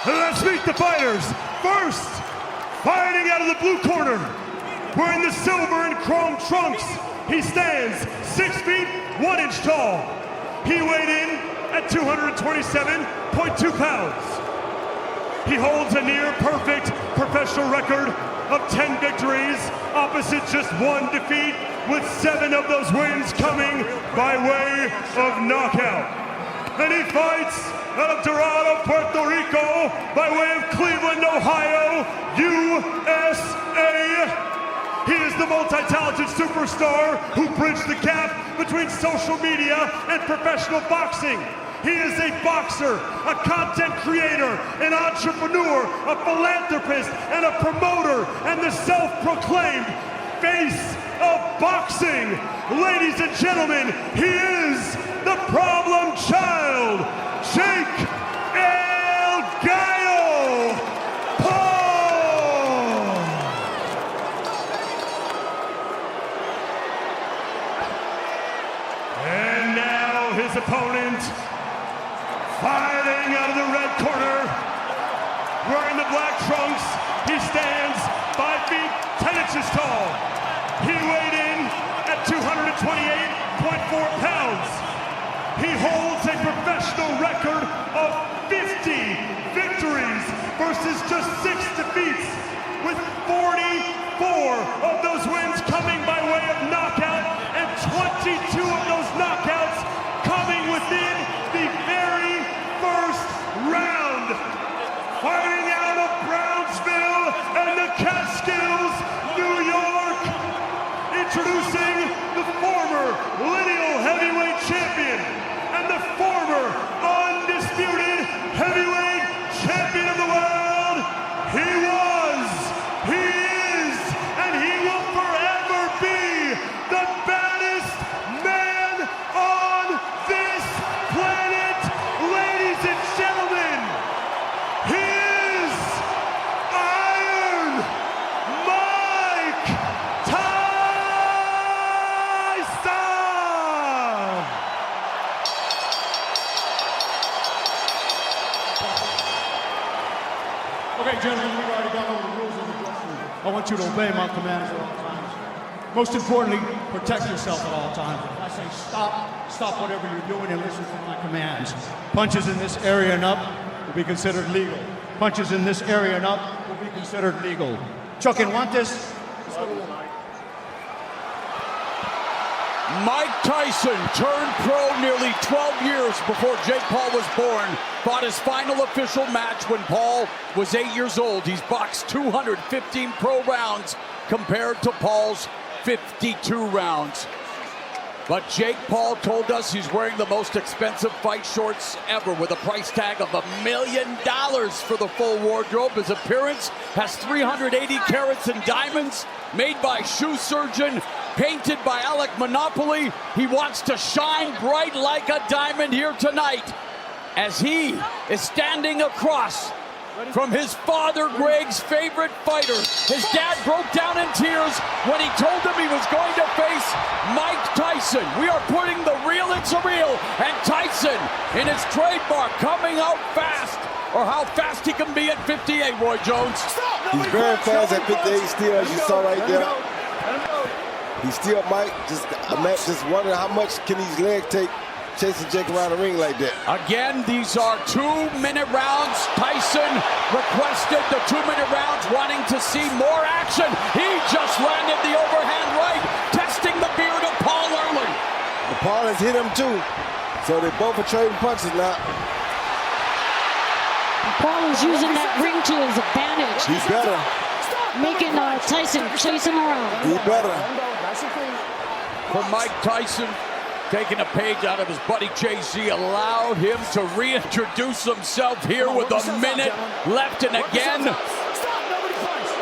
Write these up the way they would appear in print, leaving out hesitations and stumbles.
Let's meet the fighters. First, fighting out of the blue corner, wearing the silver and chrome trunks, he stands 6 feet 1 inch tall. He weighed in at 227.2 pounds. He holds a near-perfect professional record of 10 victories, opposite just 1 defeat, with 7 of those wins coming by way of knockout. And he fights out of Dorado, Puerto Rico, by way of Cleveland, Ohio, USA. He is the multi-talented superstar who bridged the gap between social media and professional boxing. He is a boxer, a content creator, an entrepreneur, a philanthropist, and a promoter, and the self-proclaimed face of boxing. Ladies and gentlemen, he is the problem child, Jake El Gallo Paul. And now his opponent, fighting out of the red corner, wearing the black trunks, he stands 5 feet 10 inches tall. He weighed in at 228.4 pounds. He holds a professional record of 50 victories versus just 6 defeats, with 44 of those wins coming by way of knockout and 22 of those knockouts coming within the very first round. Fighting out of Brownsville and the Catskills, New York, introducing the former lineal heavyweight champion and the former undisputed heavyweight champion of the world. He was, he is, and he will forever be the baddest man on this planet. Ladies and gentlemen, he is Iron Mike Tyson! Okay, gentlemen, we've already gone over the rules of the dressing room. I want you to obey my commands at all times. Most importantly, protect yourself at all times. If I say stop, stop whatever you're doing and listen to my commands. Punches in this area and up will be considered legal. Punches in this area and up will be considered legal. Chuck and want this? Mike Tyson turned pro nearly 12 years before Jake Paul was born. Fought his final official match when Paul was 8 years old. He's boxed 215 pro rounds compared to Paul's 52 rounds. But Jake Paul told us he's wearing the most expensive fight shorts ever, with a price tag of $1 million for the full wardrobe. His appearance has 380 carats in diamonds, made by shoe surgeon, painted by Alec Monopoly. He wants to shine bright like a diamond here tonight, as he is standing across from his father Greg's favorite fighter. His dad broke down in tears when he told him he was going to face Mike Tyson. We are putting the real in surreal, and Tyson in his trademark coming out fast, or how fast he can be at 58, Roy Jones. He's very fast at 58 still, as you saw right there. He's still, Mike, just wondering how much can these legs take chasing Jake around the ring like that. Again, these are 2-minute rounds. Tyson requested the 2-minute rounds, wanting to see more action. He just landed the overhand right, testing the beard of Paul early. And Paul has hit him too, so they both are trading punches now. Paul is using that ring to his advantage. He's better. Making Tyson chase him around. He's better. For Mike Tyson, taking a page out of his buddy Jay-Z, allowed him to reintroduce himself here with a minute left, and again,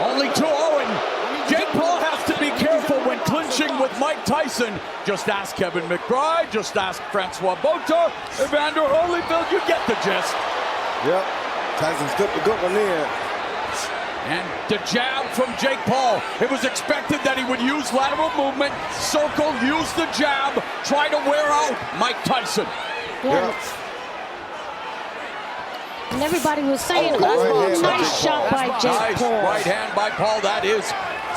only 2-0, and Jake Paul has to be careful when clinching with Mike Tyson. Just ask Kevin McBride, just ask Francois Botha, Evander Holyfield, you get the gist. Yep, Tyson slipped a good one in. And the jab from Jake Paul. It was expected that he would use lateral movement, circle, use the jab, try to wear out Mike Tyson. Yeah. And everybody was saying, nice shot by Jake Paul. Right hand by Paul. That is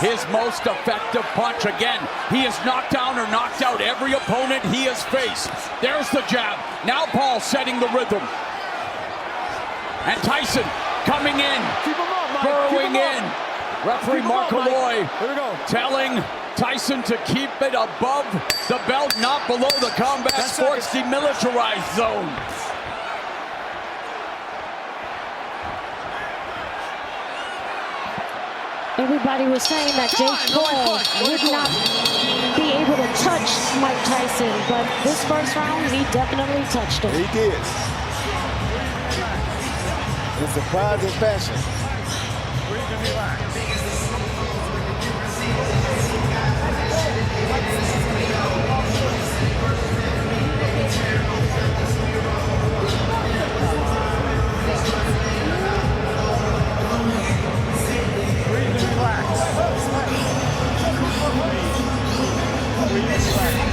his most effective punch. Again, he has knocked down or knocked out every opponent he has faced. There's the jab. Now Paul setting the rhythm. And Tyson coming in, burrowing in. Referee Mark Malloy telling Tyson to keep it above the belt, not below the combat sports demilitarized zone. Everybody was saying that Jake Paul would not be able to touch Mike Tyson, but this first round, he definitely touched him. He did. In surprising fashion.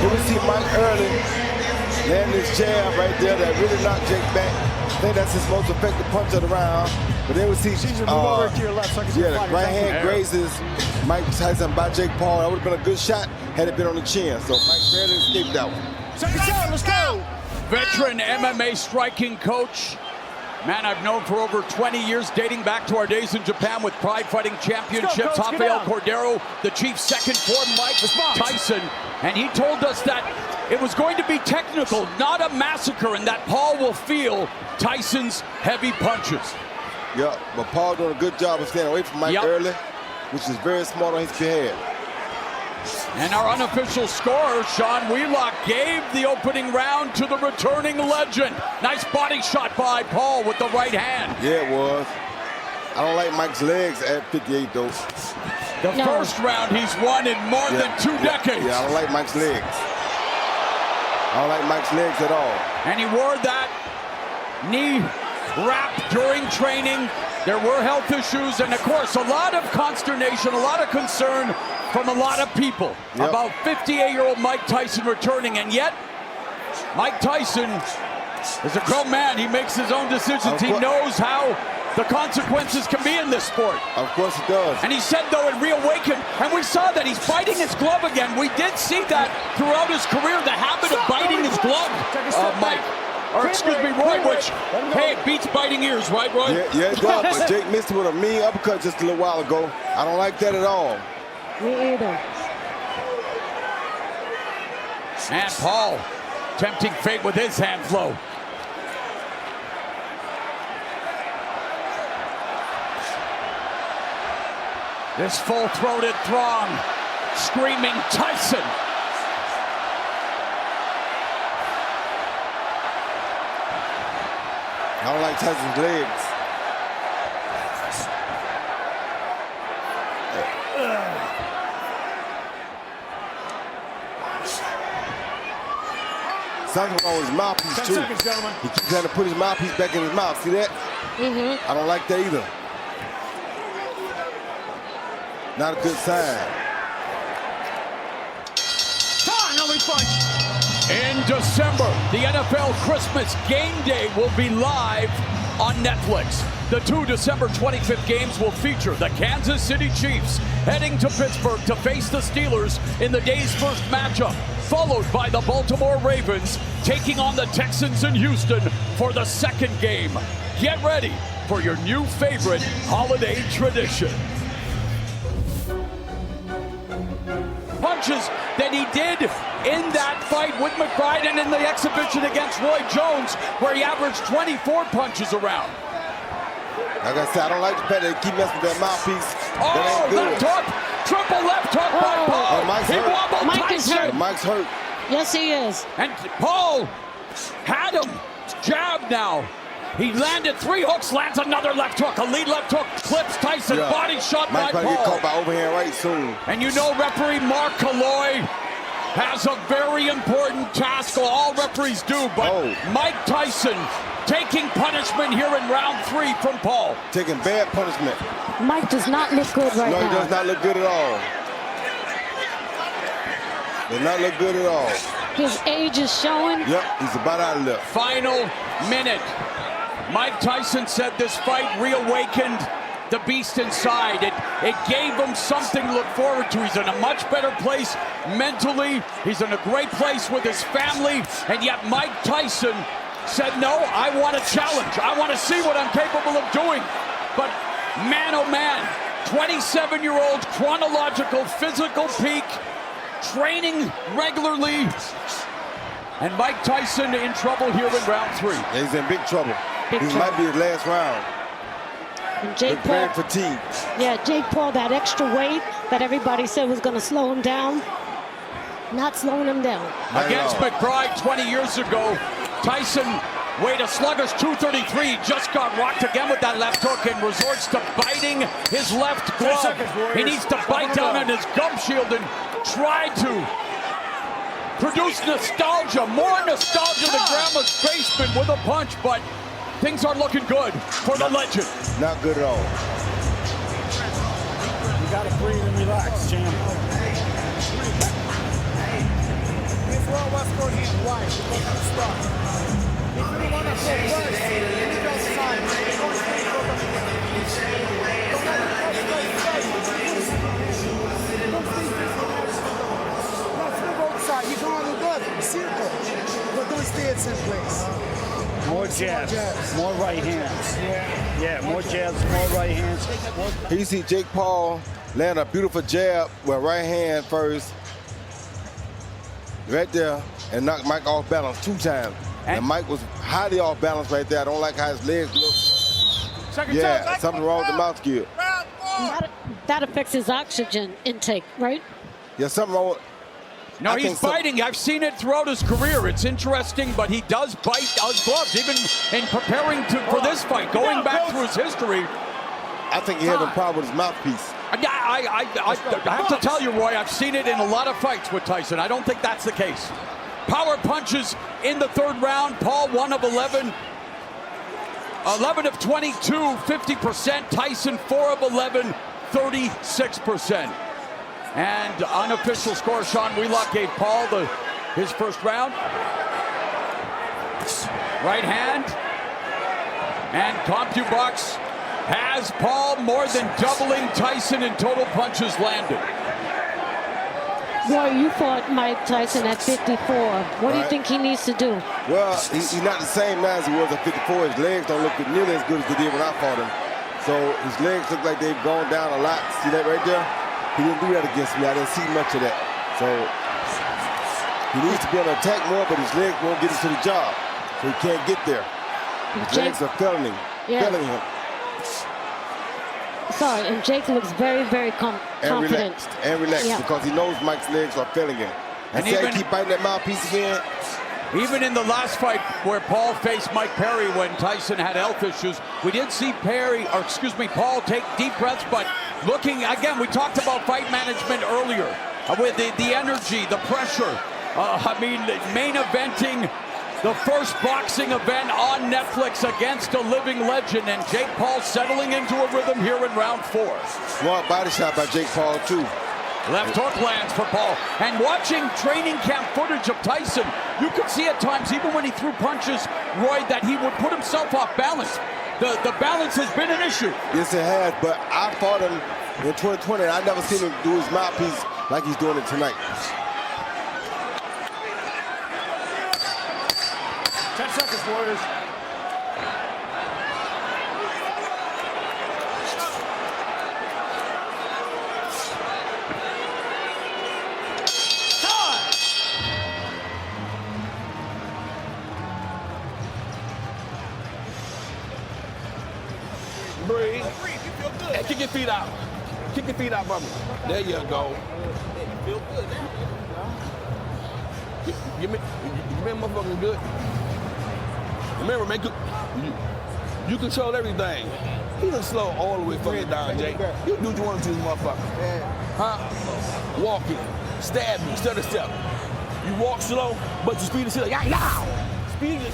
Here we see Mike early land this jab right there that really knocked Jake back. I think that's his most effective punch of the round. But then we see the right hand grazes Mike Tyson by Jake Paul. That would have been a good shot had it been on the chin. So Mike barely escaped that one. Second shot, let's go. Veteran MMA striking coach. Man I've known for over 20 years, dating back to our days in Japan with Pride Fighting Championships. Rafael Cordero, the chief's second for Mike Tyson. And he told us that it was going to be technical, not a massacre, and that Paul will feel Tyson's heavy punches. Yeah, but Paul doing a good job of staying away from Mike early, which is very smart on his behalf. And our unofficial scorer, Sean Wheelock, gave the opening round to the returning legend. Nice body shot by Paul with the right hand. Yeah, it was. I don't like Mike's legs at 58, though. The first round he's won in more than 2 decades. Yeah, I don't like Mike's legs. I don't like Mike's legs at all. And he wore that knee wrap during training. There were health issues, and of course, a lot of consternation, a lot of concern from a lot of people about 58-year-old Mike Tyson returning, and yet Mike Tyson is a grown man. He makes his own decisions. He knows how the consequences can be in this sport. Of course he does. And he said, though, it reawakened, and we saw that he's biting his glove again. We did see that throughout his career, the habit of biting his glove, Mike. Or excuse me, Roy, which, hey, it beats biting ears, right, Roy? Yeah, it does, but Jake missed it with a mean uppercut just a little while ago. I don't like that at all. Me either. And Paul tempting fate with his hand flow. This full-throated throng screaming Tyson. I don't like Tyson's legs. Something wrong with his mouthpiece, too. 10 seconds, gentlemen. He keeps trying to put his mouthpiece back in his mouth. See that? I don't like that either. Not a good sign. Time, nobody fights. In December, the NFL Christmas Game Day will be live on Netflix. The 2 December 25th games will feature the Kansas City Chiefs heading to Pittsburgh to face the Steelers in the day's first matchup, followed by the Baltimore Ravens taking on the Texans in Houston for the second game. Get ready for your new favorite holiday tradition. Punches that he did in that fight with McBride and in the exhibition against Roy Jones, where he averaged 24 punches around. Like I said, I don't like the fact that they keep messing with that mouthpiece. Oh, left hook! Triple left hook by Paul. Mike's he hurt. wobbled Mike is Tyson. hurt. Mike's hurt. Yes, he is. And Paul had him jab now. He landed 3 hooks, lands another left hook. A lead left hook clips Tyson. Body shot Mike by probably Paul. get caught by overhand right soon. And you know referee Mark Malloy has a very important task. All referees do, but Mike Tyson taking punishment here in round 3 from Paul. Taking bad punishment. Mike does not look good right now. No, he does not look good at all. Does not look good at all. His age is showing. Yep, he's about out of there. Final minute. Mike Tyson said this fight reawakened the beast inside. It gave him something to look forward to. He's in a much better place mentally. He's in a great place with his family. And yet Mike Tyson said, no, I want a challenge. I want to see what I'm capable of doing. But man, oh man, 27-year-old chronological physical peak, training regularly. And Mike Tyson in trouble here in round 3. Yeah, he's in big trouble. This might be his last round. And Jake Paul, very fatigued. Yeah, Jake Paul, that extra weight that everybody said was going to slow him down, not slowing him down. Against McBride 20 years ago, Tyson weighed a sluggish 233, just got rocked again with that left hook and resorts to biting his left glove. He needs to bite down on his gum shield and try to produce nostalgia, more nostalgia than Grandma's basement with a punch, but things are looking good for the legend. Not good at all. You gotta breathe and relax, champ. This one was for him. Why? Because of the start. If you want to go first, you go side. Don't stay for the don't let the first go first. Don't stay let's move outside. You go on the good circle, but don't stay at the same place. More jabs, more right hands. Yeah, more jabs, more right hands. Here you see Jake Paul land a beautiful jab with right hand first. Right there, and knocked Mike off balance 2 times. And Mike was highly off balance right there. I don't like how his legs look. Yeah, something wrong with the mouth skill. That affects his oxygen intake, right? Yeah, something wrong with... No, he's biting. I've seen it throughout his career. It's interesting, but he does bite his gloves, even in preparing for this fight, going back through his history. I think he had a problem with his mouthpiece. I have to tell you, Roy, I've seen it in a lot of fights with Tyson. I don't think that's the case. Power punches in the 3rd round. Paul 1 of 11. 11 of 22, 50%. Tyson 4 of 11, 36%. And unofficial score, Sean Wheelock gave Paul his first round. Right hand. And CompuBox has Paul more than doubling Tyson in total punches landed. Roy, you fought Mike Tyson at 54. What do you think he needs to do? Well, he's not the same now as he was at 54. His legs don't look nearly as good as they did when I fought him. So his legs look like they've gone down a lot. See that right there? He didn't do that against me. I didn't see much of that. So he needs to be on attack more, but his legs won't get him to the job. So he can't get there. His legs are failing him. Sorry, and Jake looks very, very confident. And relaxed because he knows Mike's legs are failing him. And see how he keep biting that mouthpiece again? Even in the last fight where Paul faced Mike Perry when Tyson had health issues, we did see Paul take deep breaths, but looking, again, we talked about fight management earlier with the energy, the pressure. Main eventing the first boxing event on Netflix against a living legend, and Jake Paul settling into a rhythm here in round 4. Smart body shot by Jake Paul, too. Left hook lands for Paul. And watching training camp footage of Tyson, you could see at times, even when he threw punches, Roy, that he would put himself off balance. The balance has been an issue. Yes, it has, but I fought him in 2020, and I never seen him do his mouthpiece like he's doing it tonight. 10 seconds, Warriors. Breathe. Hey, kick your feet out. Kick your feet out, brother. There you go. Feel good now. You remember motherfucking good. Remember, man, you control everything. He done slow all the way fucking down, Jake. You do what you want to this motherfucker. Huh? Walking, stabbing, step to step. You walk slow, but your speed is still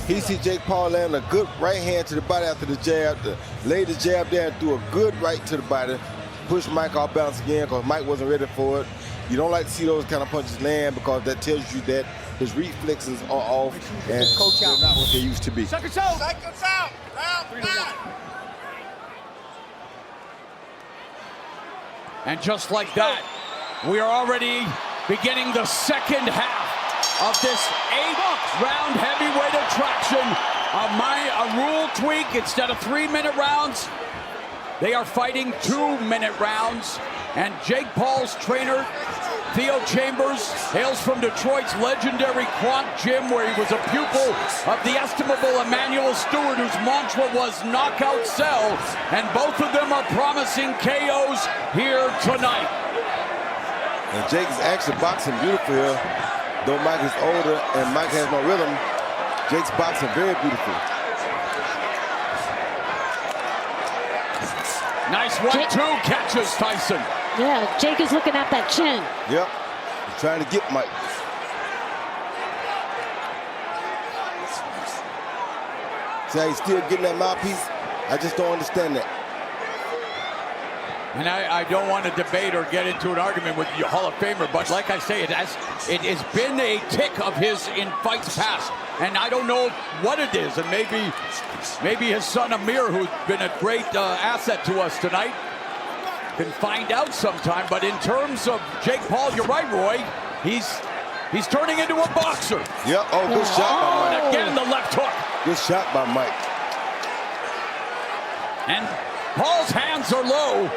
He see Jake Paul land a good right hand to the body after the jab, laid the jab there and threw a good right to the body, pushed Mike off balance again because Mike wasn't ready for it. You don't like to see those kind of punches land because that tells you that His reflexes are off, and they're not what they used to be. Seconds out. Round 5. And just like that, we are already beginning the second half of this 8-round heavyweight attraction. A rule tweak. Instead of 3-minute rounds, they are fighting 2-minute rounds. And Jake Paul's trainer, Theo Chambers, hails from Detroit's legendary Quant Gym, where he was a pupil of the estimable Emmanuel Stewart, whose mantra was knockout sell. And both of them are promising KOs here tonight. And Jake is actually boxing beautiful here. Though Mike is older and Mike has no rhythm, Jake's boxing very beautiful. Nice 1-2 catches Tyson. Yeah, Jake is looking at that chin. Yep, he's trying to get Mike. See how he's still getting that mouthpiece? I just don't understand that. And I don't want to debate or get into an argument with the Hall of Famer, but like I say, it has been a tick of his in fights past, and I don't know what it is. And maybe his son Amir, who's been a great asset to us tonight, can find out sometime. But in terms of Jake Paul, you're right, Roy. He's turning into a boxer. Yep. Oh, good shot by Mike. And again, the left hook. Good shot by Mike. And Paul's hands are low.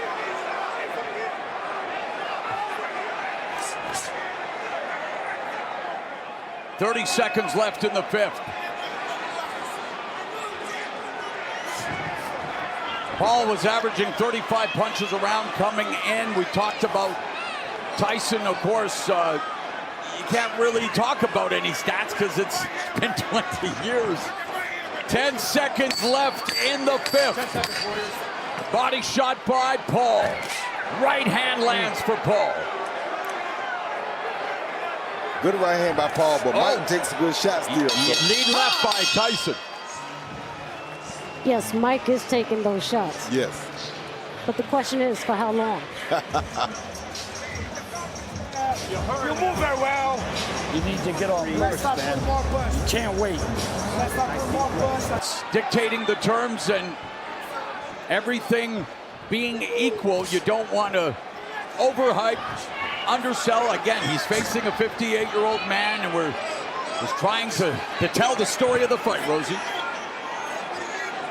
.30 seconds left in the 5th. Paul was averaging 35 punches around coming in. We talked about Tyson, of course. You can't really talk about any stats because it's been 20 years. 10 seconds left in the 5th. Body shot by Paul. Right hand lands for Paul. Good right hand by Paul, but Mike takes a good shot still. Lead left by Tyson. Yes, Mike is taking those shots. Yes. But the question is, for how long? You move very well. You need to get off first, man. You can't wait. Dictating the terms and everything being equal, you don't want to overhype, undersell. Again, he's facing a 58-year-old man, and we're just trying to tell the story of the fight, Rosie.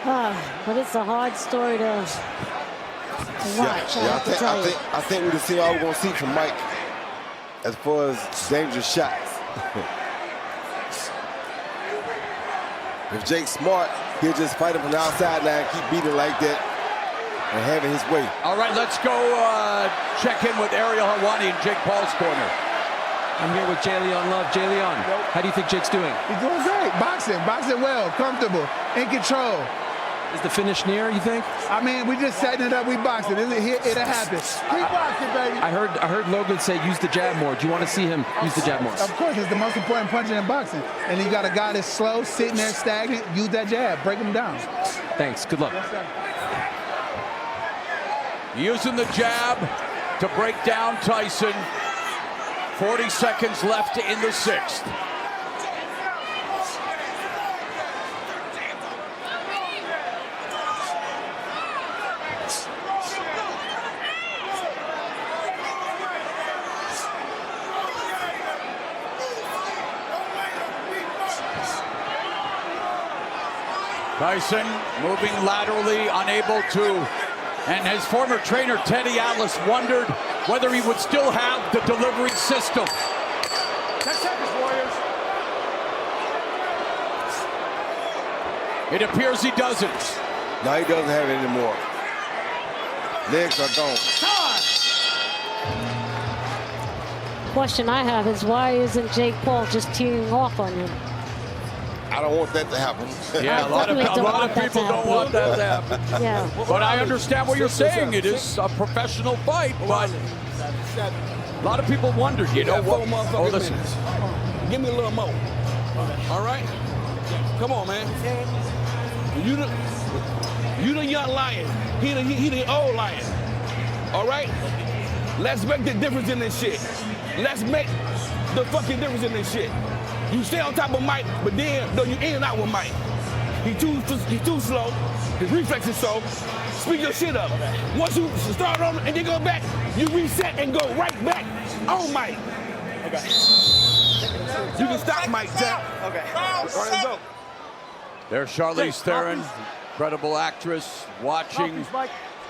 But it's a hard story to watch. I think we can see all we're going to see from Mike as far as dangerous shots. If Jake's smart, he'll just fight him from the outside now and keep beating like that and having his way. All right, let's go check in with Ariel Helwani in Jake Paul's corner. I'm here with Jay Leon Love. Jay Leon, how do you think Jake's doing? He's doing great. Boxing well, comfortable, in control. Is the finish near, you think? I mean, we just setting it up. We boxing. It'll happen. Keep boxing, baby. I heard Logan say use the jab more. Do you want to see him use the jab more? Of course, it's the most important punch in boxing. And you got a guy that's slow, sitting there stagnant. Use that jab. Break him down. Thanks. Good luck. Yes, sir. Using the jab to break down Tyson. 40 seconds left in the 6th. Tyson moving laterally, unable to, and his former trainer Teddy Atlas wondered whether he would still have the delivery system. 10 seconds, Warriors. It appears he doesn't. No, he doesn't have it anymore. Legs are gone. Question I have is, why isn't Jake Paul just teeing off on him? I don't want that to happen. Yeah, a lot of people don't want that to happen. Yeah. But I understand what you're saying. It is a professional fight, but a lot of people wondered, you know what? Oh, listen. Give me a little more. All right? Come on, man. You the young lion. He the old lion. All right? Let's make the difference in this shit. Let's make the fucking difference in this shit. You stay on top of Mike, but then you in and out with Mike. He's too slow. His reflex is slow. Speed your shit up. Once you start on and then go back, you reset and go right back on Mike. Okay. You can stop Mike, Jack. Okay. Let's go. There's Charlize Theron, incredible actress, watching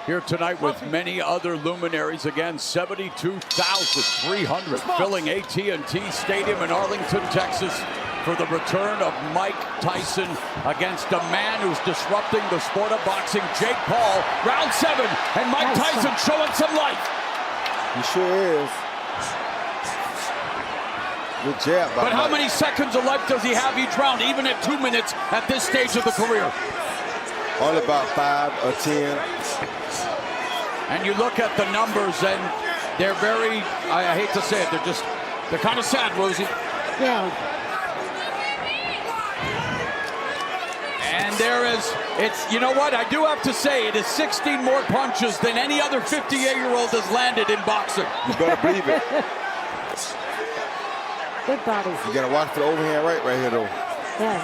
here tonight with many other luminaries. Again, 72,300 filling AT&T Stadium in Arlington, Texas, for the return of Mike Tyson against a man who's disrupting the sport of boxing, Jake Paul. Round 7, and Mike Tyson showing some life. He sure is. Good jab by But how Mike. many seconds of life does he have each round, even at 2 minutes at this stage of the career? Only about 5 or 10. And you look at the numbers, and they're very, I hate to say it, they're kind of sad, Rosie. Yeah. And there is, you know what, I do have to say, it is 16 more punches than any other 58-year-old has landed in boxing. You better believe it. Good body. You gotta watch for the overhand right here, though. Yeah.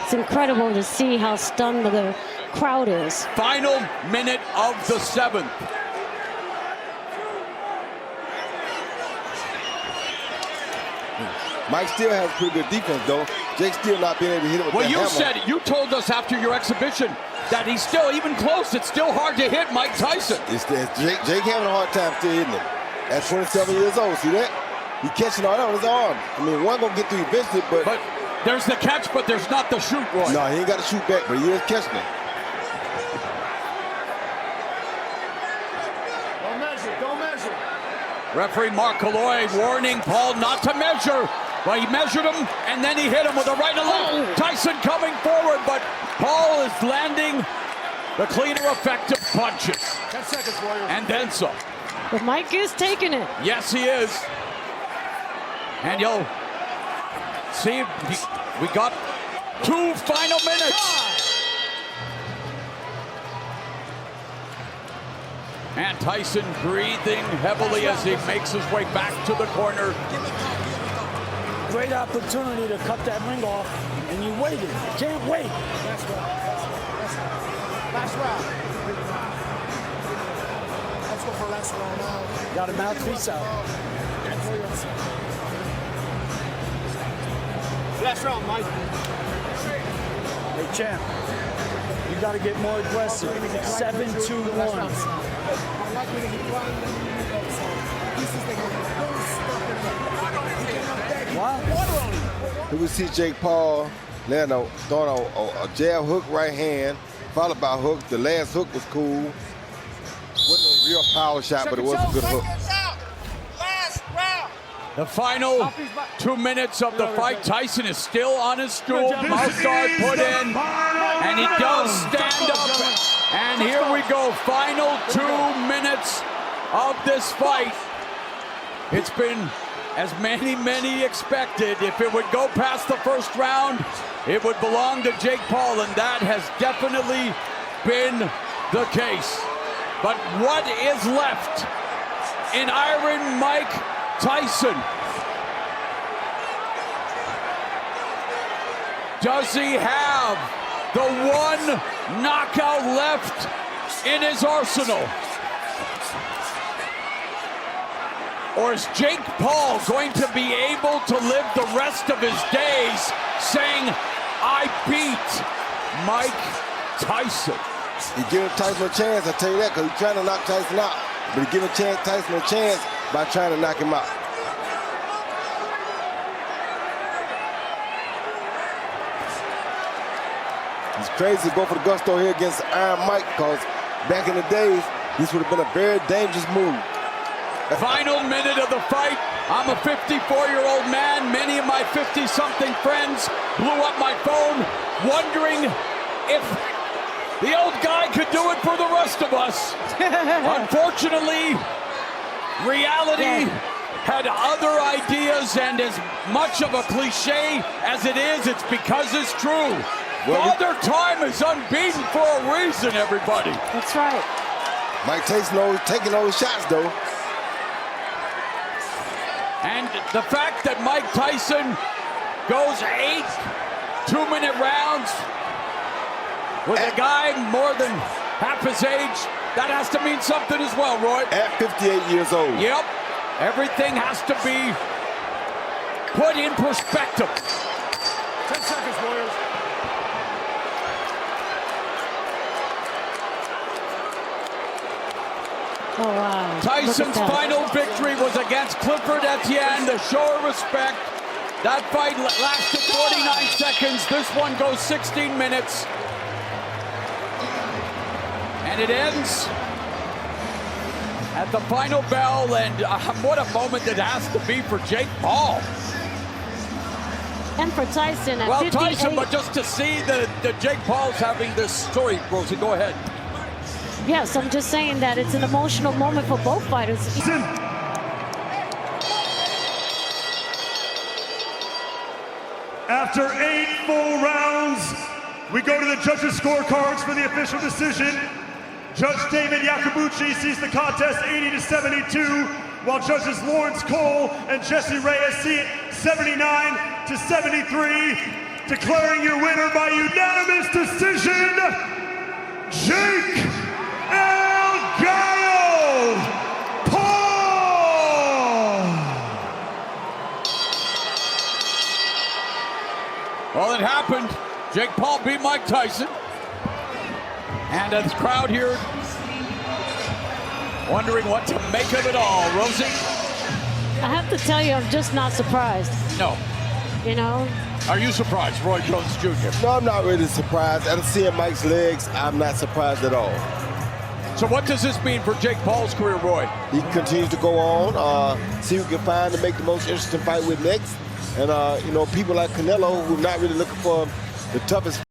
It's incredible to see how stunned the crowd is. Final minute of the 7th. Mike still has pretty good defense, though. Jake's still not being able to hit him with Well, that you hammer. said it. You told us after your exhibition that he's still, even close, it's still hard to hit Mike Tyson. It's Jake having a hard time still hitting him. At 27 years old, see that? He catching all that on his arm. I mean, one gonna get through eventually, but there's the catch, but there's not the shoot, Roy. No, he ain't got to shoot back, but he is catching it. Don't measure, don't measure. Referee Mark Calloy warning Paul not to measure. Well, he measured him, and then he hit him with a right and left. Tyson coming forward, but Paul is landing the cleaner, effective punches. 10 seconds, Warrior. And then some. But Mike is taking it. Yes, he is. And you'll see, we got 2 final minutes. And Tyson breathing heavily as he makes his way back to the corner. Great opportunity to cut that ring off, and you waited. You can't wait. Last round. Let's go for last round now. Got a mouthpiece out. Last round, Mike. Hey, champ, you got to get more aggressive. 7-2-1. Here we see Jake Paul throwing a jab hook right hand, followed by a hook. The last hook was cool. Wasn't a real power shot, but it was a good hook. The final 2 minutes of the fight. Tyson is still on his stool, mouth guard put in, and he does stand up. And here we go, final 2 minutes of this fight. It's been as many expected. If it would go past the first round, it would belong to Jake Paul, and that has definitely been the case. But what is left in Iron Mike Tyson? Does he have the one knockout left in his arsenal? Or is Jake Paul going to be able to live the rest of his days saying, I beat Mike Tyson? He's giving Tyson a chance, I tell you that, because he's trying to knock Tyson out. But he's giving Tyson a chance by trying to knock him out. It's crazy to go for the gusto here against Iron Mike, because back in the days, this would have been a very dangerous move. Final minute of the fight. I'm a 54-year-old man. Many of my 50-something friends blew up my phone wondering if the old guy could do it for the rest of us. Unfortunately, reality had other ideas, and as much of a cliche as it is, it's because it's true. Father Time is unbeaten for a reason, everybody. That's right. Mike Tyson always taking those shots, though. And the fact that Mike Tyson goes 8 two-minute rounds with a guy more than half his age, that has to mean something as well, Roy. At 58 years old. Yep. Everything has to be put in perspective. 10 seconds, Warriors. Oh, wow. Tyson's final victory was against Clifford Etienne, the show of respect. That fight lasted 49 seconds. This one goes 16 minutes. And it ends at the final bell, and what a moment it has to be for Jake Paul. And for Tyson at Well, 58. Tyson, but just to see the Jake Paul's having this story, Rosie, go ahead. Yes, I'm just saying that it's an emotional moment for both fighters. After 8 full rounds, we go to the judges' scorecards for the official decision. Judge David Yakubuchi sees the contest 80-72, while judges Lawrence Cole and Jesse Reyes see it 79-73, declaring your winner by unanimous decision, Jake El Gallo Paul! Well, it happened. Jake Paul beat Mike Tyson. And the crowd here wondering what to make of it all. Rosie? I have to tell you, I'm just not surprised. No. You know? Are you surprised, Roy Jones Jr.? No, I'm not really surprised. After seeing Mike's legs, I'm not surprised at all. So what does this mean for Jake Paul's career, Roy? He continues to go on, see who can find to make the most interesting fight with next. And, you know, people like Canelo who are not really looking for the toughest